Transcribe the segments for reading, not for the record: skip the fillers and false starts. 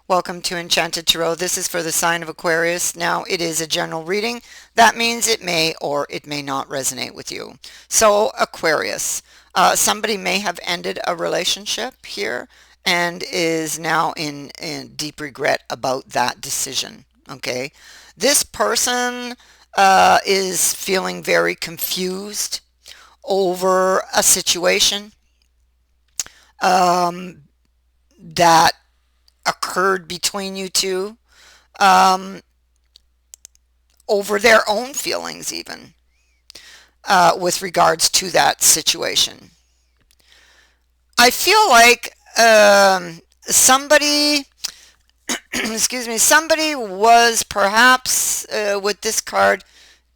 Welcome to Enchanted Tarot. This is for the sign of Aquarius. Now, it is a general reading. That means it may or it may not resonate with you. So, Aquarius, somebody may have ended a relationship here and is now in deep regret about that decision. Okay. This person is feeling very confused over a situation um, that occurred between you two, um, over their own feelings, even with regards to that situation. I feel like somebody, excuse me, somebody was perhaps with this card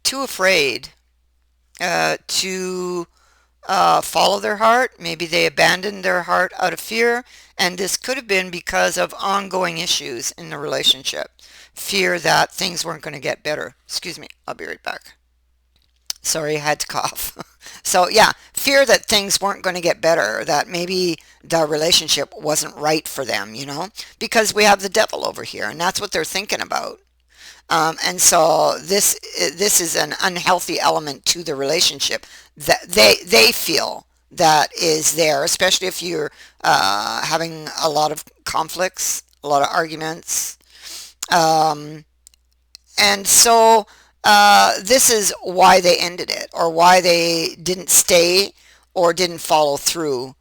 too afraid to follow their heart. Maybe they abandoned their heart out of fear, and this could have been because of ongoing issues in the relationship. Fear that things weren't going to get better. Excuse me, I'll be right back. Sorry, I had to cough. So, yeah, fear that things weren't going to get better, that maybe the relationship wasn't right for them, because we have the devil over here, and that's what they're thinking about. And so this is an unhealthy element to the relationship that they feel that is there, especially if you're having a lot of conflicts, a lot of arguments. Um, and so this is why they ended it, or why they didn't stay or didn't follow through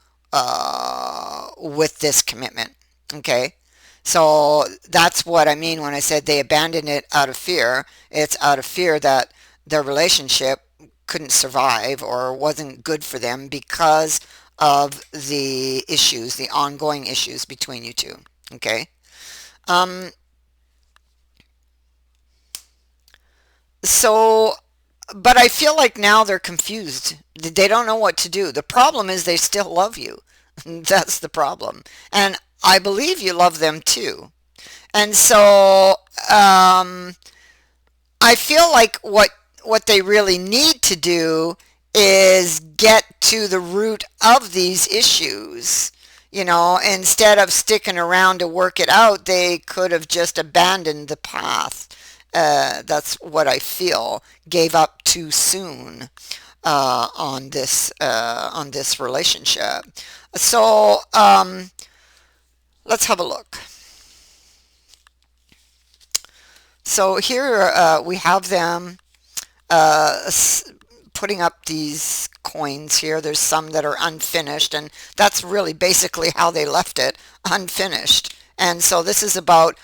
with this commitment. Okay. So that's what I mean when I said they abandoned it out of fear. It's out of fear that their relationship couldn't survive or wasn't good for them because of the issues, the ongoing issues between you two. Okay. Um, so, but I feel like now they're confused. They don't know what to do. The problem is they still love you. That's the problem. And I believe you love them too. And so I feel like what they really need to do is get to the root of these issues. Instead of sticking around to work it out, they could have just abandoned the path. That's what I feel. Gave up too soon on this relationship. So let's have a look. So here we have them putting up these coins here. There's some that are unfinished, and that's really basically how they left it, unfinished. And so this is about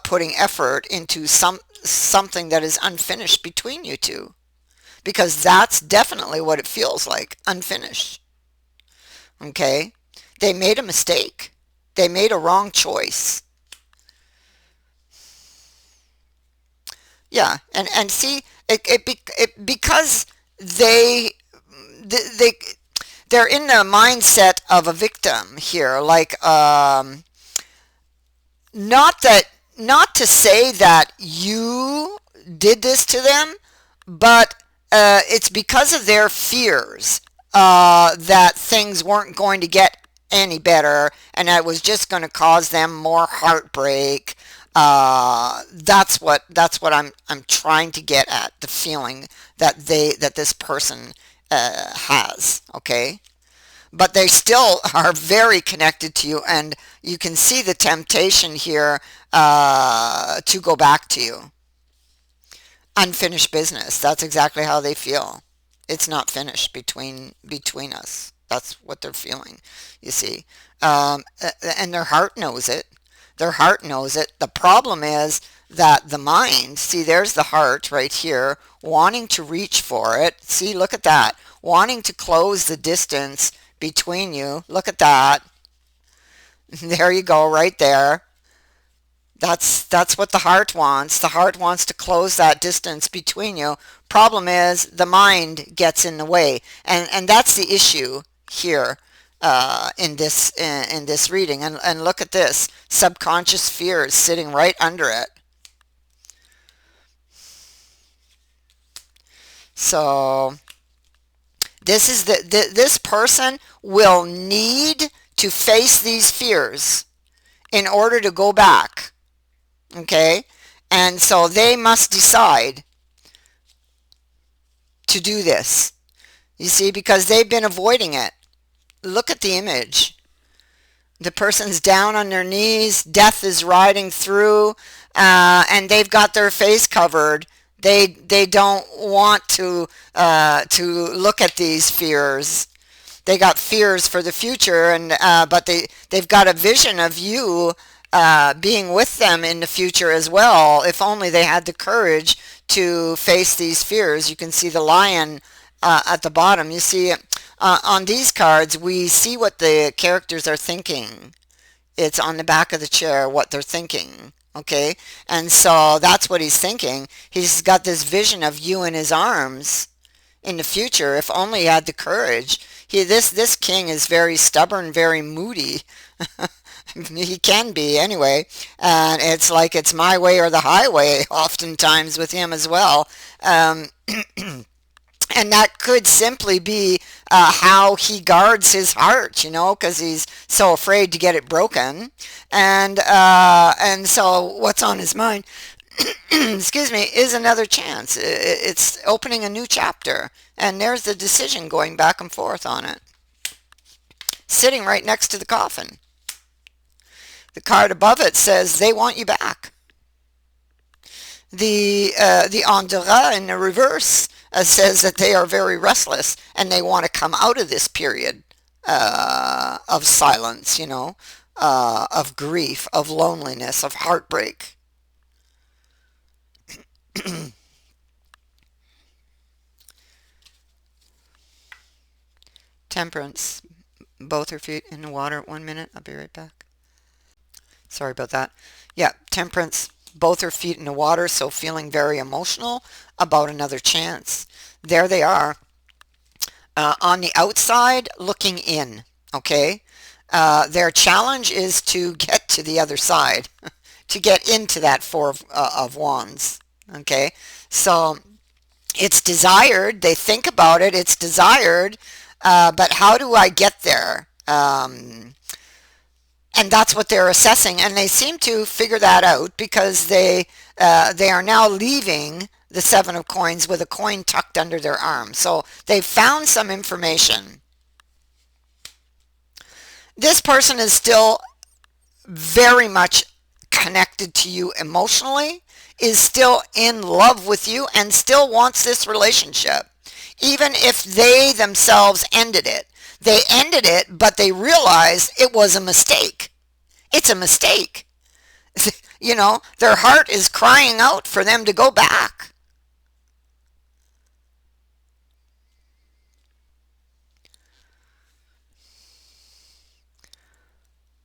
putting effort into something that is unfinished between you two, because that's definitely what it feels like, unfinished. Okay? They made a mistake. They made a wrong choice. Yeah, and see, because they they they're in the mindset of a victim here, like not that not to say that you did this to them, but it's because of their fears that things weren't going to get any better, and that it was just going to cause them more heartbreak. That's what I'm trying to get at, the feeling that this person has. Okay, but they still are very connected to you, and you can see the temptation here to go back to you. Unfinished business. That's exactly how they feel. It's not finished between us. That's what they're feeling. You see, and their heart knows it. Their heart knows it. The problem is that the mind, see, there's the heart right here, wanting to reach for it. See, look at that. Wanting to close the distance between you. Look at that. There you go, right there. That's what the heart wants. The heart wants to close that distance between you. Problem is the mind gets in the way, and that's the issue here in this reading. And look at this, subconscious fears sitting right under it. So this person will need to face these fears in order to go back. Okay? And so they must decide to do this. You see, because they've been avoiding it. Look at the image. The person's down on their knees, death is riding through, and they've got their face covered. They don't want to look at these fears. They got fears for the future, and but they've got a vision of you being with them in the future as well. If only they had the courage to face these fears. You can see the lion at the bottom. You see, on these cards, we see what the characters are thinking. It's on the back of the chair what they're thinking. Okay, and so that's what he's thinking. He's got this vision of you in his arms in the future. If only he had the courage. This king is very stubborn, very moody. He can be anyway, and it's like it's my way or the highway oftentimes with him as well. And that could simply be how he guards his heart, because he's so afraid to get it broken. And so what's on his mind, excuse me, is another chance. It's opening a new chapter, and there's the decision going back and forth on it, sitting right next to the coffin. The card above it says they want you back. The Andorra in the reverse says that they are very restless and they want to come out of this period of silence, of grief, of loneliness, of heartbreak. Temperance. Both her feet in the water. 1 minute. I'll be right back. Sorry about that. Yeah, temperance. Both her feet in the water, so feeling very emotional about another chance. There they are. On the outside, looking in. Okay? Their challenge is to get to the other side, to get into that Four of Wands. Okay? So it's desired. They think about it. It's desired. But how do I get there? And that's what they're assessing, and they seem to figure that out because they are now leaving the Seven of Coins with a coin tucked under their arm. So they've found some information. This person is still very much connected to you emotionally, is still in love with you, and still wants this relationship, even if they themselves ended it. They ended it, but they realized it was a mistake. It's a mistake. Their heart is crying out for them to go back.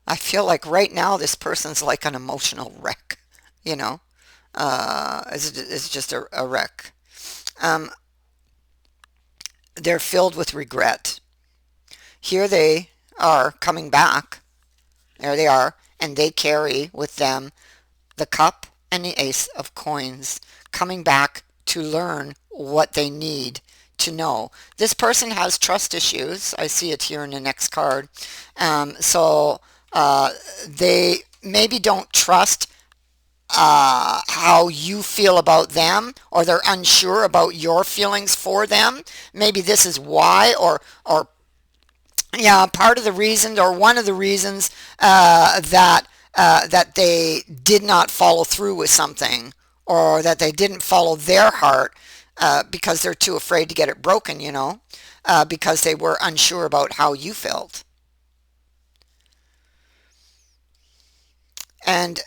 I feel like right now this person's like an emotional wreck, it's just a wreck. They're filled with regret. Here they are coming back. There they are, and they carry with them the cup and the ace of coins, coming back to learn what they need to know. This person has trust issues. I see it here in the next card. So they maybe don't trust how you feel about them, or they're unsure about your feelings for them. Maybe this is why, or yeah, part of the reason, or one of the reasons that they did not follow through with something, or that they didn't follow their heart because they're too afraid to get it broken, because they were unsure about how you felt. And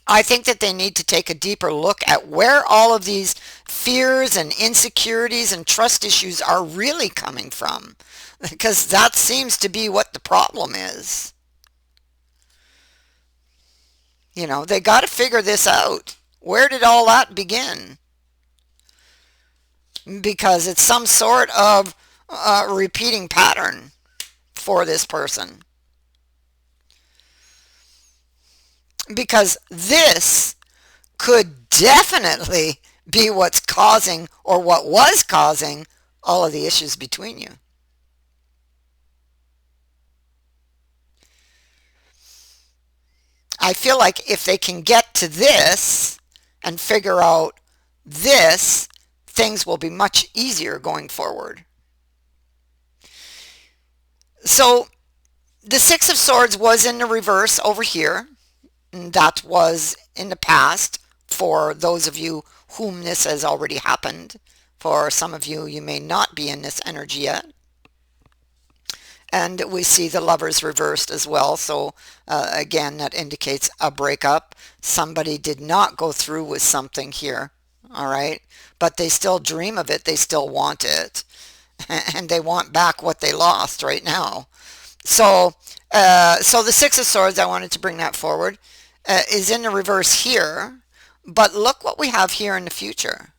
I think that they need to take a deeper look at where all of these fears and insecurities and trust issues are really coming from, because that seems to be what the problem is. They got to figure this out. Where did all that begin? Because it's some sort of repeating pattern for this person. Because this could definitely be what's causing, or what was causing, all of the issues between you. I feel like if they can get to this and figure out this, things will be much easier going forward. So the Six of Swords was in the reverse over here. And that was in the past for those of you whom this has already happened. For some of you, you may not be in this energy yet. And we see the Lovers reversed as well. So again, that indicates a breakup. Somebody did not go through with something here. All right. But they still dream of it. They still want it. And they want back what they lost right now. So the Six of Swords, I wanted to bring that forward, is in the reverse here. But look what we have here in the future.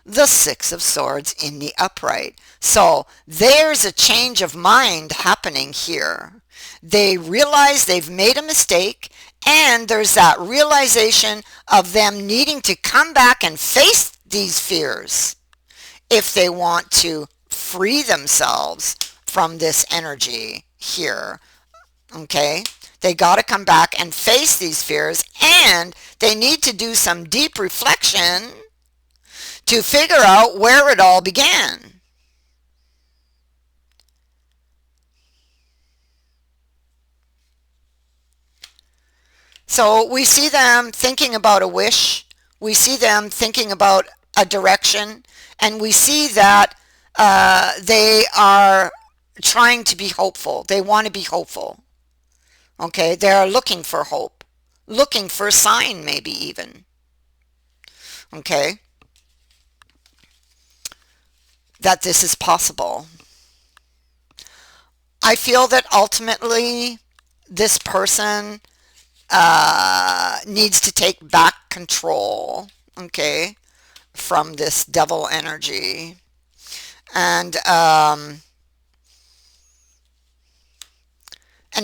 The Six of Swords in the upright. So there's a change of mind happening here. They realize they've made a mistake, and there's that realization of them needing to come back and face these fears if they want to free themselves from this energy here. Okay? They got to come back and face these fears, and they need to do some deep reflection to figure out where it all began. So we see them thinking about a wish. We see them thinking about a direction. And we see that they are trying to be hopeful. They want to be hopeful. Okay, they are looking for hope. Looking for a sign, maybe even. Okay, that this is possible. I feel that ultimately this person needs to take back control, okay, from this devil energy. And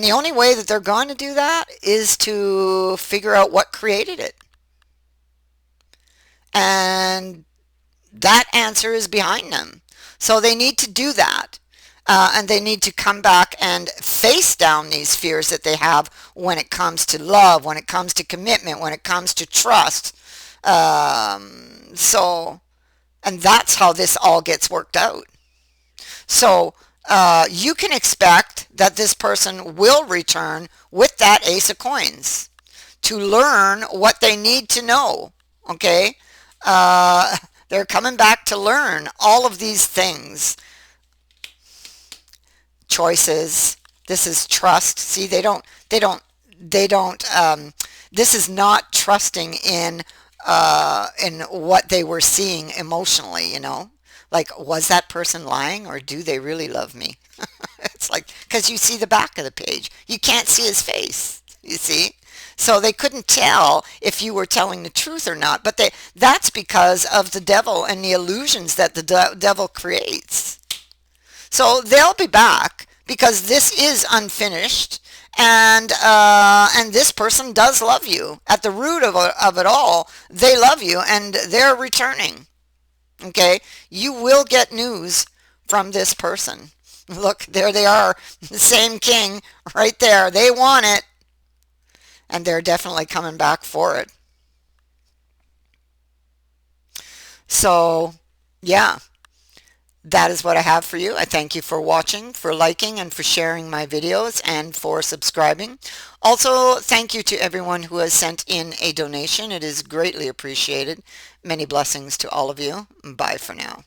the only way that they're going to do that is to figure out what created it. And that answer is behind them. So they need to do that. And they need to come back and face down these fears that they have when it comes to love, when it comes to commitment, when it comes to trust. And that's how this all gets worked out. So you can expect that this person will return with that Ace of Coins to learn what they need to know. Okay? They're coming back to learn all of these things. Choices. This is trust. See, they don't, this is not trusting in what they were seeing emotionally, you know? Like, was that person lying, or do they really love me? It's like, because you see the back of the page. You can't see his face, you see? So they couldn't tell if you were telling the truth or not. But that's because of the devil and the illusions that the devil creates. So they'll be back because this is unfinished. And this person does love you. At the root of it all, they love you, and they're returning. Okay? You will get news from this person. Look, there they are. The same king right there. They want it. And they're definitely coming back for it. So, yeah. That is what I have for you. I thank you for watching, for liking, and for sharing my videos, and for subscribing. Also, thank you to everyone who has sent in a donation. It is greatly appreciated. Many blessings to all of you. Bye for now.